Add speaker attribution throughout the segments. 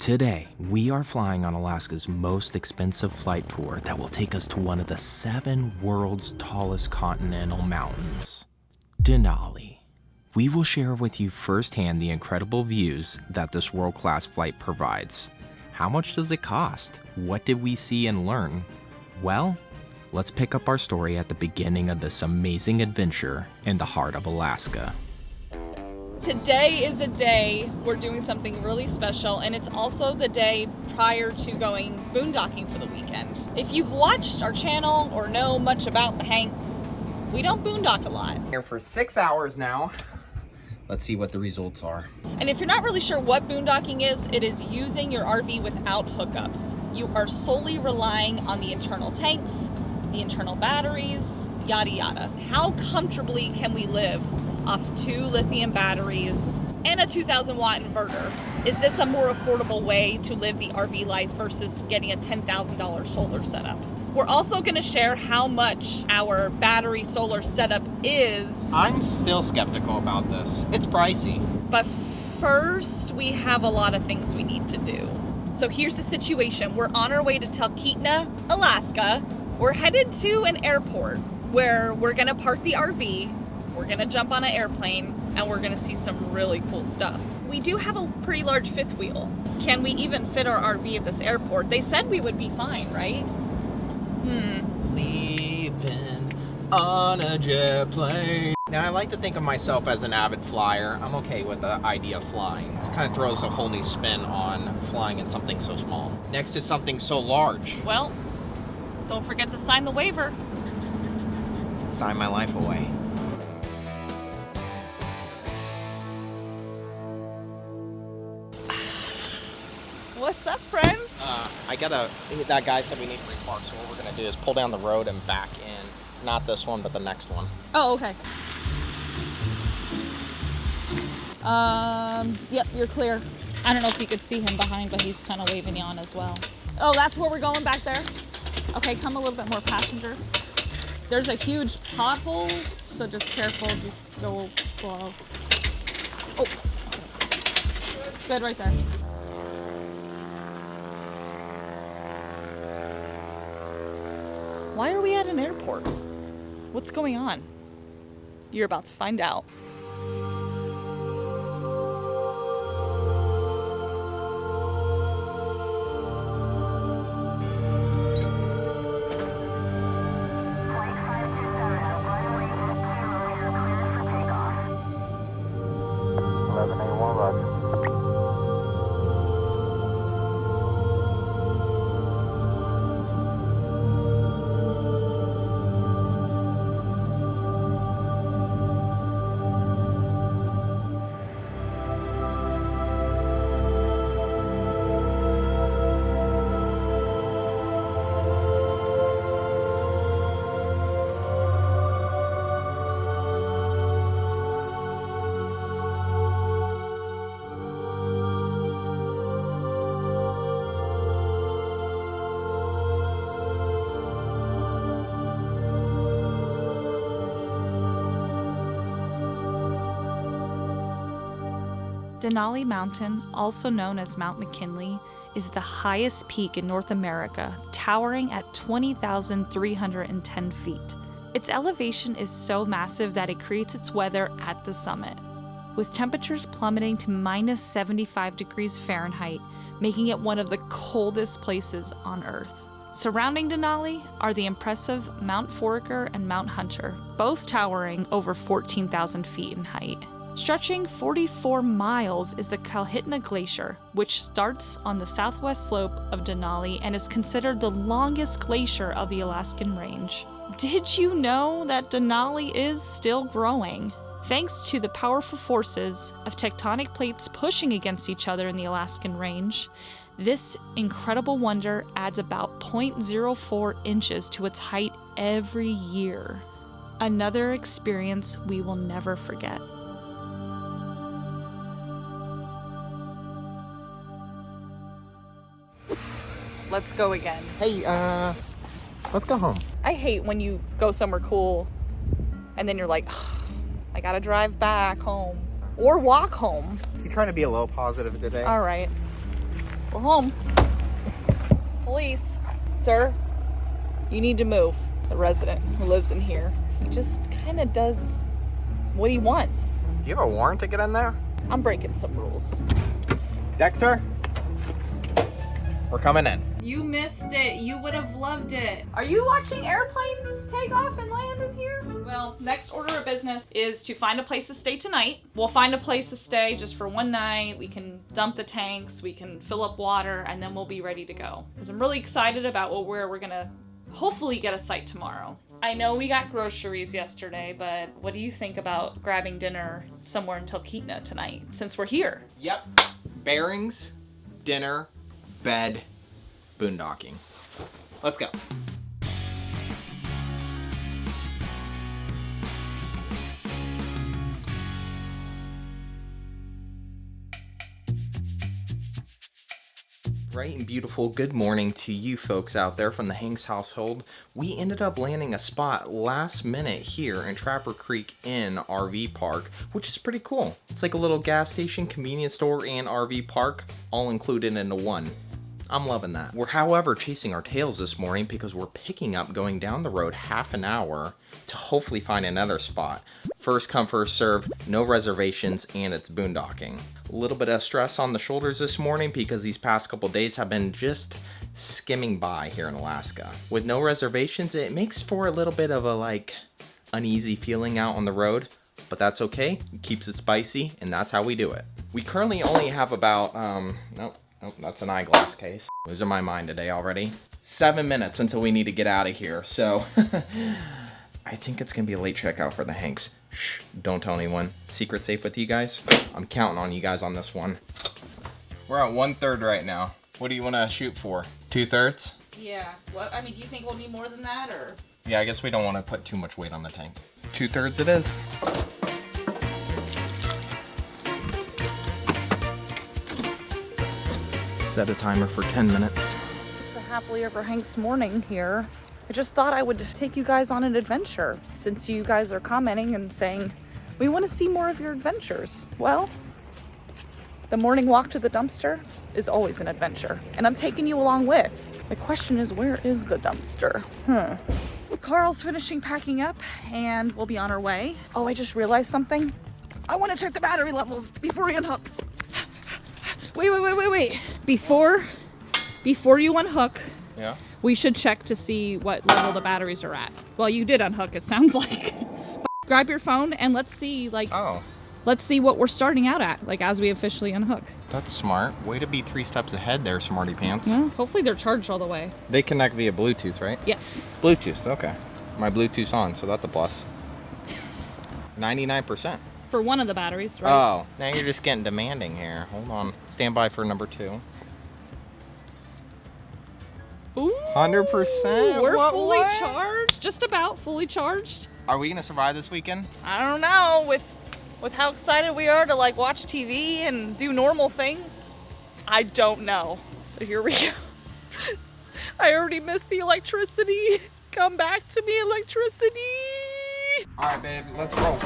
Speaker 1: Today, we are flying on Alaska's most expensive flight tour that will take us to one of the 7 world's tallest continental mountains, Denali. We will share with you firsthand the incredible views that this world-class flight provides. How much does it cost? What did we see and learn? Well, let's pick up our story at the beginning of this amazing adventure in the heart of Alaska.
Speaker 2: Today is a day we're doing something really special, and it's also the day prior to going boondocking for the weekend. If you've watched our channel or know much about the Hanks, we don't boondock a lot.
Speaker 1: Here for 6 hours now. Let's see what the results are.
Speaker 2: And if you're not really sure what boondocking is, it is using your RV without hookups. You are solely relying on the internal tanks, the internal batteries, yada yada. How comfortably can we live off 2 lithium batteries and a 2,000 watt inverter? Is this a more affordable way to live the RV life versus getting a $10,000 solar setup? We're also going to share how much our battery solar setup is.
Speaker 1: I'm still skeptical about this. It's pricey.
Speaker 2: But first, we have a lot of things we need to do. So here's the situation. We're on our way to Talkeetna, Alaska. We're headed to an airport where we're going to park the RV. We're gonna jump on an airplane and we're gonna see some really cool stuff. We do have a pretty large fifth wheel. Can we even fit our RV at this airport? They said we would be fine, right?
Speaker 1: Leaving on a jet plane. Now, I like to think of myself as an avid flyer. I'm okay with the idea of flying. It kind of throws a whole new spin on flying in something so small. Next to something so large.
Speaker 2: Well, don't forget to sign the waiver.
Speaker 1: Sign my life away.
Speaker 2: What's up, friends?
Speaker 1: That guy said we need to repark, so what we're gonna do is pull down the road and back in. Not this one, but the next one.
Speaker 2: Oh, okay. Yep, you're clear. I don't know if you could see him behind, but he's kind of waving you on as well. Oh, that's where we're going back there? Okay, come a little bit more passenger. There's a huge pothole, so just careful, just go slow. Oh, good right there. Why are we at an airport? What's going on? You're about to find out. Denali Mountain, also known as Mount McKinley, is the highest peak in North America, towering at 20,310 feet. Its elevation is so massive that it creates its weather at the summit, with temperatures plummeting to minus 75 degrees Fahrenheit, making it one of the coldest places on Earth. Surrounding Denali are the impressive Mount Foraker and Mount Hunter, both towering over 14,000 feet in height. Stretching 44 miles is the Talkeetna Glacier, which starts on the southwest slope of Denali and is considered the longest glacier of the Alaskan range. Did you know that Denali is still growing? Thanks to the powerful forces of tectonic plates pushing against each other in the Alaskan range, this incredible wonder adds about 0.04 inches to its height every year. Another experience we will never forget. Let's go again.
Speaker 1: Hey, let's go home.
Speaker 2: I hate when you go somewhere cool and then you're like, I gotta drive back home or walk home.
Speaker 1: You trying to be a little positive today?
Speaker 2: All right. We're home. Police. Sir, you need to move. The resident who lives in here, he just kind of does what he wants.
Speaker 1: Do you have a warrant to get in there?
Speaker 2: I'm breaking some rules.
Speaker 1: Dexter? We're coming in.
Speaker 2: You missed it. You would have loved it. Are you watching airplanes take off and land in here? Well, next order of business is to find a place to stay tonight. We'll find a place to stay just for one night. We can dump the tanks, we can fill up water, and then we'll be ready to go. Because I'm really excited about where we're gonna hopefully get a site tomorrow. I know we got groceries yesterday, but what do you think about grabbing dinner somewhere in Talkeetna tonight, since we're here?
Speaker 1: Yep. Bearings, dinner, bed, boondocking. Let's go. Bright and beautiful good morning to you folks out there from the Hanks household. We ended up landing a spot last minute here in Trapper Creek Inn RV Park, which is pretty cool. It's like a little gas station, convenience store, and RV park all included into one. I'm loving that. We're, however, chasing our tails this morning because we're picking up going down the road half an hour to hopefully find another spot. First come, first serve, no reservations, and it's boondocking. A little bit of stress on the shoulders this morning because these past couple days have been just skimming by here in Alaska. With no reservations, it makes for a little bit of a uneasy feeling out on the road, but that's okay. It keeps it spicy, and that's how we do it. We currently only have about, nope, that's an eyeglass case. Losing my mind today already. 7 minutes until we need to get out of here, so I think it's gonna be a late checkout for the Hanks. Shh, don't tell anyone. Secret safe with you guys. I'm counting on you guys on this one. We're at 1/3 right now. What do you want to shoot for? 2/3?
Speaker 2: Yeah. What? I mean, do you think we'll need more than that, or?
Speaker 1: Yeah, I guess we don't want to put too much weight on the tank. 2/3 it is. Set a timer for 10 minutes.
Speaker 2: It's a happily ever Hanks morning here. I just thought I would take you guys on an adventure since you guys are commenting and saying, we want to see more of your adventures. Well, the morning walk to the dumpster is always an adventure, and I'm taking you along with. The question is, where is the dumpster? Carl's finishing packing up and we'll be on our way. Oh, I just realized something. I want to check the battery levels before he unhooks. Wait. Before you unhook,
Speaker 1: Yeah.
Speaker 2: we should check to see what level the batteries are at. Well, you did unhook, it sounds like. Grab your phone and let's see, let's see what we're starting out at, as we officially unhook.
Speaker 1: That's smart. Way to be 3 steps ahead there, smarty pants.
Speaker 2: Well, hopefully they're charged all the way.
Speaker 1: They connect via Bluetooth, right?
Speaker 2: Yes.
Speaker 1: Bluetooth, okay. My Bluetooth's on, so that's a plus. 99%.
Speaker 2: For one of the batteries, right?
Speaker 1: Oh, now you're just getting demanding here. Hold on. Stand by for number 2.
Speaker 2: Ooh,
Speaker 1: 100%.
Speaker 2: We're
Speaker 1: What?
Speaker 2: fully charged. Just about fully charged.
Speaker 1: Are we gonna survive this weekend?
Speaker 2: I don't know, with how excited we are to watch TV and do normal things. I don't know. But here we go. I already missed the electricity. Come back to me, electricity.
Speaker 1: All right, babe, let's roll.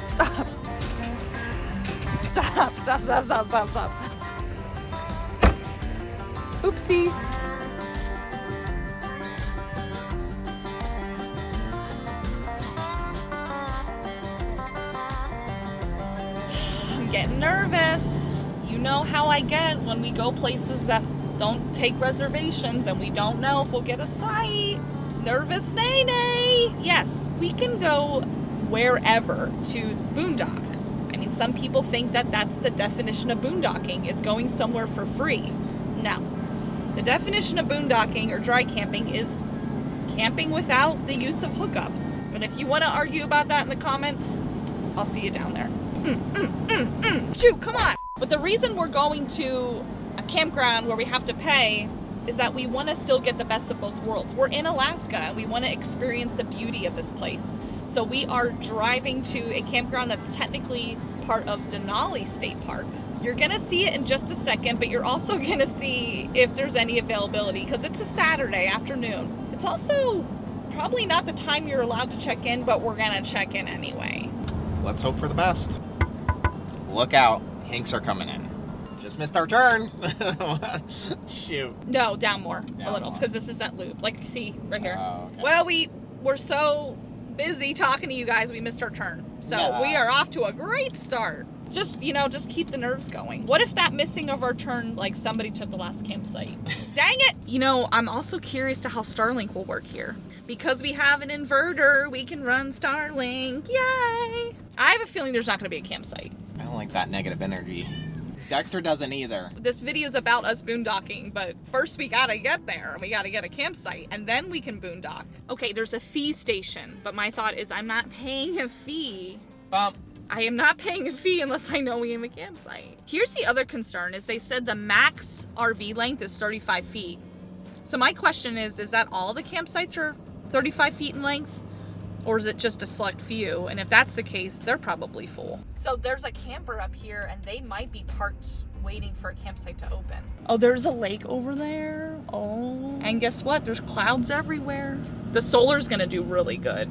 Speaker 2: Stop. Stop. Oopsie. I'm getting nervous. You know how I get when we go places that don't take reservations and we don't know if we'll get a site. Nervous Nene. Yes, we can go wherever to boondock. I mean, some people think that that's the definition of boondocking, is going somewhere for free. No. The definition of boondocking or dry camping is camping without the use of hookups. And if you want to argue about that in the comments, I'll see you down there. Shoot, come on. But the reason we're going to a campground where we have to pay is that we want to still get the best of both worlds. We're in Alaska and we want to experience the beauty of this place. So we are driving to a campground that's technically part of Denali State Park. You're gonna see it in just a second, but you're also gonna see if there's any availability because it's a Saturday afternoon. It's also Probably not the time you're allowed to check in, but we're gonna check in anyway.
Speaker 1: Let's hope for the best. Look out, Hanks are coming in. Just missed our turn. Shoot.
Speaker 2: No, down more,
Speaker 1: Down
Speaker 2: a little,
Speaker 1: more.
Speaker 2: because this is that loop. Like, see, right here.
Speaker 1: Oh, okay.
Speaker 2: Well, we're so busy talking to you guys, we missed our turn. So
Speaker 1: Yeah.
Speaker 2: we are off to a great start. Just, just keep the nerves going. What if that missing of our turn, like somebody took the last campsite? Dang it! I'm also curious to how Starlink will work here. Because we have an inverter, we can run Starlink. Yay! I have a feeling there's not going to be a campsite.
Speaker 1: I don't like that negative energy. Dexter doesn't either.
Speaker 2: This video is about us boondocking, but first we gotta get there. We gotta get a campsite, and then we can boondock. Okay, there's a fee station, but my thought is I'm not paying a fee. I am not paying a fee unless I know we have a campsite. Here's the other concern, is they said the max RV length is 35 feet. So my question is that all the campsites are 35 feet in length? Or is it just a select few? And if that's the case, they're probably full. So there's a camper up here and they might be parked waiting for a campsite to open. Oh, there's a lake over there. Oh. And guess what? There's clouds everywhere. The solar's gonna do really good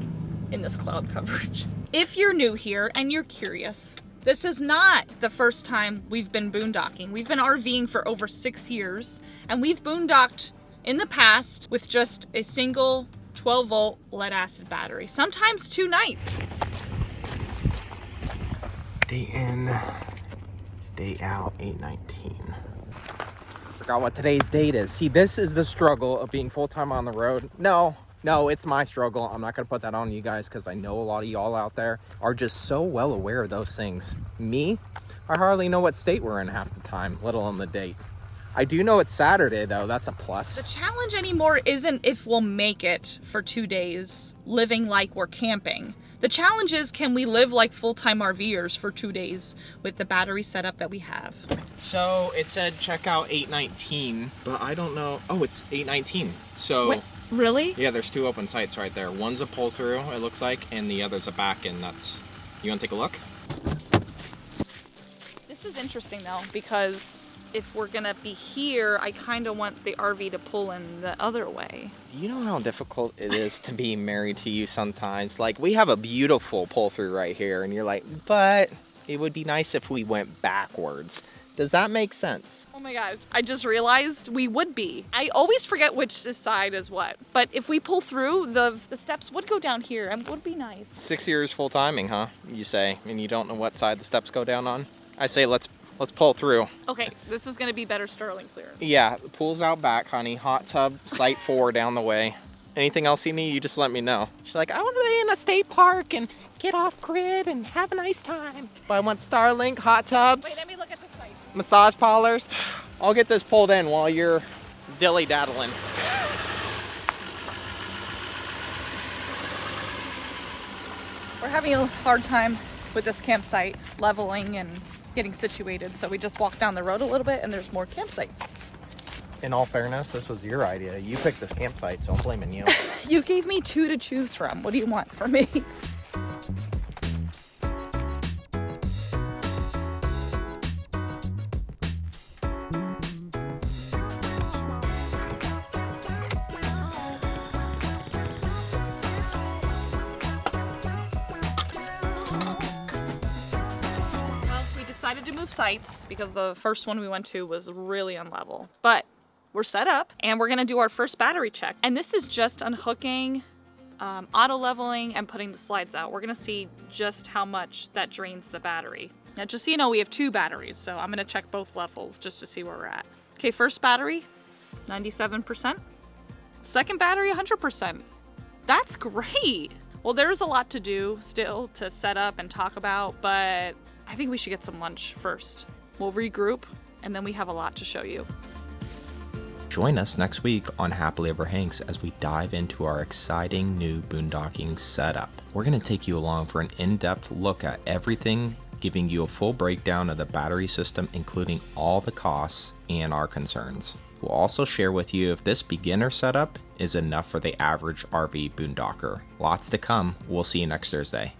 Speaker 2: in this cloud coverage. If you're new here and you're curious, this is not the first time we've been boondocking. We've been RVing for over 6 years, and we've boondocked in the past with just a single 12-volt lead acid battery, sometimes 2 nights.
Speaker 1: Day in, day out, 8/19. Forgot what today's date is. See, this is the struggle of being full-time on the road. No, it's my struggle. I'm not gonna put that on you guys because I know a lot of y'all out there are just so well aware of those things. Me, I hardly know what state we're in half the time, let alone the date. I do know it's Saturday though, that's a plus.
Speaker 2: The challenge anymore isn't if we'll make it for 2 days living like we're camping. The challenge is, can we live like full-time RVers for 2 days with the battery setup that we have?
Speaker 1: So it said check out 8/19, but I don't know. Oh, it's 8/19. So
Speaker 2: Wait, really?
Speaker 1: yeah, there's 2 open sites right there. One's a pull through, it looks like, and the other's a back end. You wanna take a look?
Speaker 2: This is interesting though, because if we're gonna be here, I kind of want the RV to pull in the other way.
Speaker 1: You know how difficult it is to be married to you sometimes? Like, we have a beautiful pull through right here, and you're like, but it would be nice if we went backwards. Does that make sense?
Speaker 2: Oh my gosh, I just realized we would be. I always forget which side is what. But if we pull through, the steps would go down here and would be nice.
Speaker 1: 6 years full timing, huh? You say, and you don't know what side the steps go down on? I say let's pull through.
Speaker 2: Okay, this is gonna be better Starlink clearance.
Speaker 1: Yeah, the pool's out back, honey. Hot tub, site 4 down the way. Anything else you need, you just let me know. She's like, I want to be in a state park and get off grid and have a nice time. But I want Starlink, hot tubs,
Speaker 2: Wait, let me look at the site.
Speaker 1: massage parlors. I'll get this pulled in while you're dilly-daddling.
Speaker 2: We're having a hard time with this campsite leveling and getting situated, so we just walked down the road a little bit and there's more campsites.
Speaker 1: In all fairness, this was your idea. You picked this campsite, so I'm blaming you.
Speaker 2: You gave me 2 to choose from. What do you want from me? Decided to move sites because the first one we went to was really unlevel, but we're set up and we're gonna do our first battery check. And this is just unhooking, auto leveling, and putting the slides out. We're gonna see just how much that drains the battery. Now, just so you know, we have 2 batteries, so I'm gonna check both levels just to see where we're at. Okay, first battery, 97%. Second battery, 100%. That's great. Well, there's a lot to do still to set up and talk about, but I think we should get some lunch first. We'll regroup, and then we have a lot to show you.
Speaker 1: Join us next week on Happily Ever Hanks as we dive into our exciting new boondocking setup. We're going to take you along for an in-depth look at everything, giving you a full breakdown of the battery system, including all the costs and our concerns. We'll also share with you if this beginner setup is enough for the average RV boondocker. Lots to come. We'll see you next Thursday.